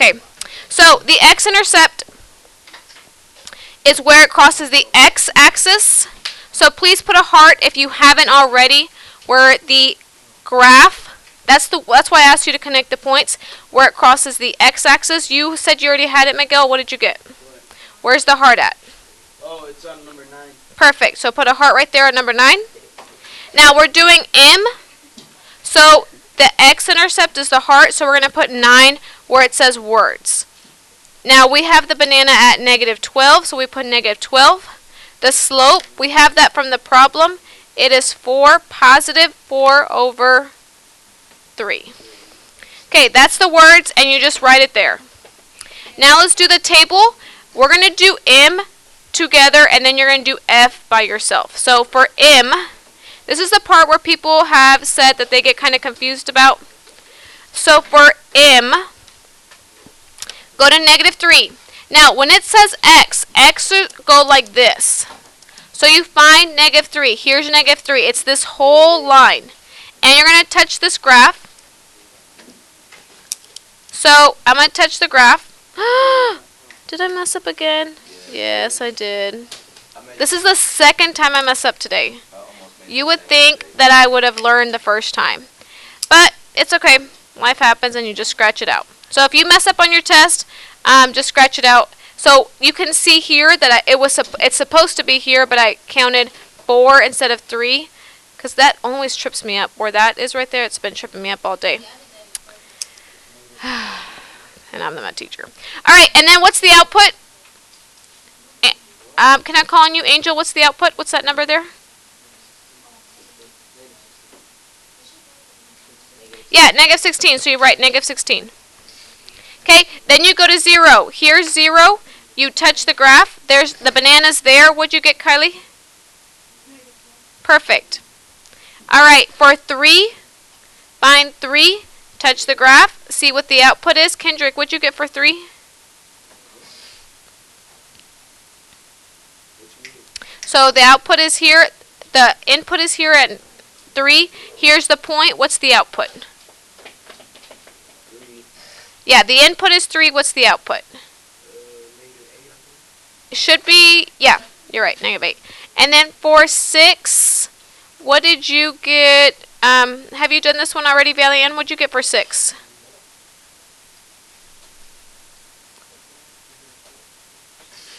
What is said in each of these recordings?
Okay, so the x-intercept is where it crosses the x-axis. So please put a heart if you haven't already, where the graph, that's why I asked you to connect the points, where it crosses the x-axis. You said you already had it, Miguel. What did you get? Where's the heart at? Oh, it's on number 9. Perfect. So put a heart right there at number 9. Now we're doing M. So the x-intercept is the heart, so we're going to put 9 where it says words. Now we have the banana at -12, so we put -12. The slope, we have that from the problem. It is 4, positive 4 over 3. Okay, that's the words, and you just write it there. Now let's do the table. We're going to do M together, and then you're going to do F by yourself. So for M, this is the part where people have said that they get kind of confused about. So for M, go to -3. Now, when it says X go like this. So you find -3. Here's -3. It's this whole line. And you're going to touch this graph. So I'm going to touch the graph. Did I mess up again? Yes, I did. This is the second time I mess up today. You would think that I would have learned the first time. But it's okay. Life happens and you just scratch it out. So if you mess up on your test, just scratch it out. So you can see here that it's supposed to be here, but I counted 4 instead of 3, because that always trips me up. Where that is right there, it's been tripping me up all day. And I'm the math teacher. All right, and then what's the output? Can I call on you, Angel? What's the output? What's that number there? Yeah, -16. So you write -16. Okay, then you go to 0. Here's 0. You touch the graph. There's the bananas there. What'd you get, Kylie? Perfect. All right, for 3, find 3. Touch the graph. See what the output is. Kendrick, what'd you get for 3? So the output is here. The input is here at 3. Here's the point. What's the output? Yeah, the input is 3. What's the output? It should be, yeah, you're right, -8. And then for 6, what did you get? Have you done this one already, Valian? What'd you get for 6?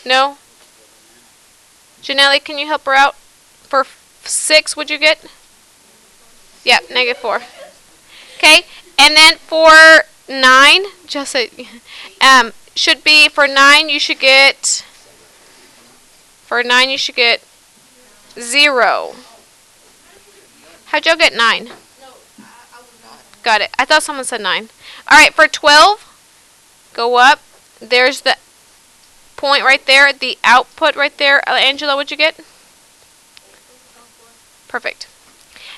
No? Janelle, can you help her out? For 6, what'd you get? Yeah, -4. Okay, and then for 9, just should be for 9. You should get 0. How'd y'all get 9? No, I was not. Got it. I thought someone said 9. All right, for 12, go up. There's the point right there, the output right there. Angela, what'd you get? Perfect.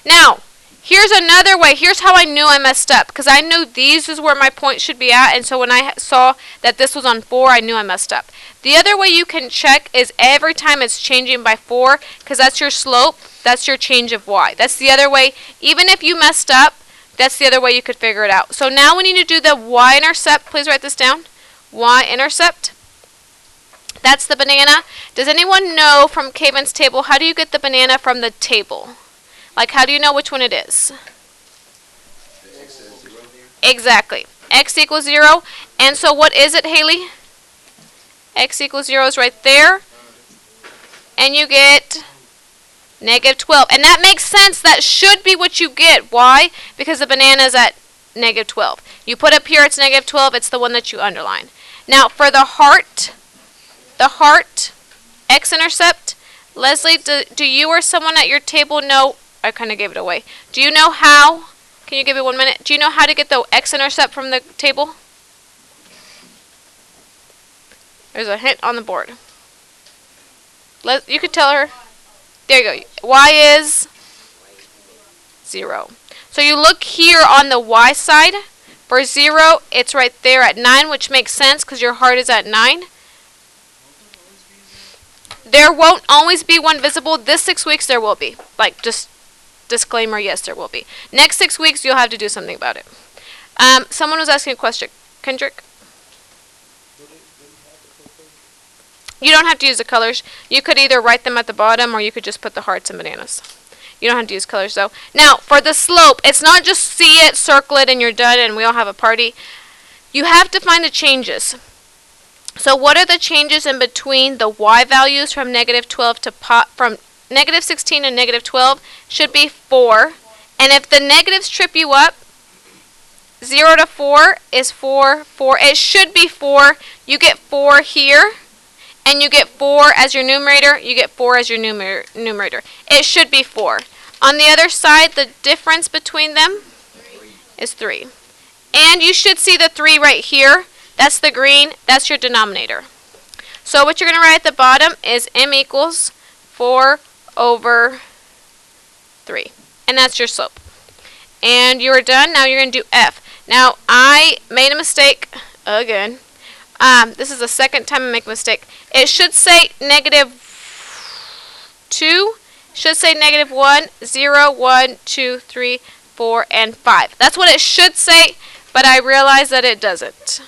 Now, here's another way. Here's how I knew I messed up, because I knew these is where my point should be at, and so when I saw that this was on 4, I knew I messed up. The other way you can check is every time it's changing by 4, because that's your slope, that's your change of y. That's the other way. Even if you messed up, that's the other way you could figure it out. So now we need to do the y-intercept. Please write this down. Y-intercept. That's the banana. Does anyone know from Caven's table, how do you get the banana from the table? Like, how do you know which one it is? Exactly. X equals 0. And so what is it, Haley? X equals 0 is right there. And you get -12. And that makes sense. That should be what you get. Why? Because the banana is at -12. You put up here, it's -12. It's the one that you underline. Now, for the heart, x-intercept, Leslie, do you or someone at your table know? I kind of gave it away. Do you know how? Can you give it 1 minute? Do you know how to get the x-intercept from the table? There's a hint on the board. You could tell her. There you go. Y is 0. So you look here on the y side. For 0, it's right there at 9, which makes sense because your heart is at 9. There won't always be one visible. This 6 weeks there will be. Like, just disclaimer, yes, there will be. Next 6 weeks, you'll have to do something about it. Someone was asking a question. Kendrick? You don't have to use the colors. You could either write them at the bottom or you could just put the hearts and bananas. You don't have to use colors though. Now, for the slope, it's not just see it, circle it, and you're done and we all have a party. You have to find the changes. So what are the changes in between the y values from negative 12 to from negative 16 and negative 12? Should be 4. And if the negatives trip you up, 0 to 4 is 4, 4. It should be 4. You get 4 here. And you get 4 as your numerator, you get 4 as your numerator. It should be 4. On the other side, the difference between them is 3. And you should see the 3 right here. That's the green. That's your denominator. So what you're going to write at the bottom is m equals 4 over 3. And that's your slope. And you're done. Now you're going to do f. Now, I made a mistake again. This is the second time I make a mistake. It should say negative 2. Should say negative 1, 0, 1, 2, 3, 4, and 5. That's what it should say, but I realize that it doesn't.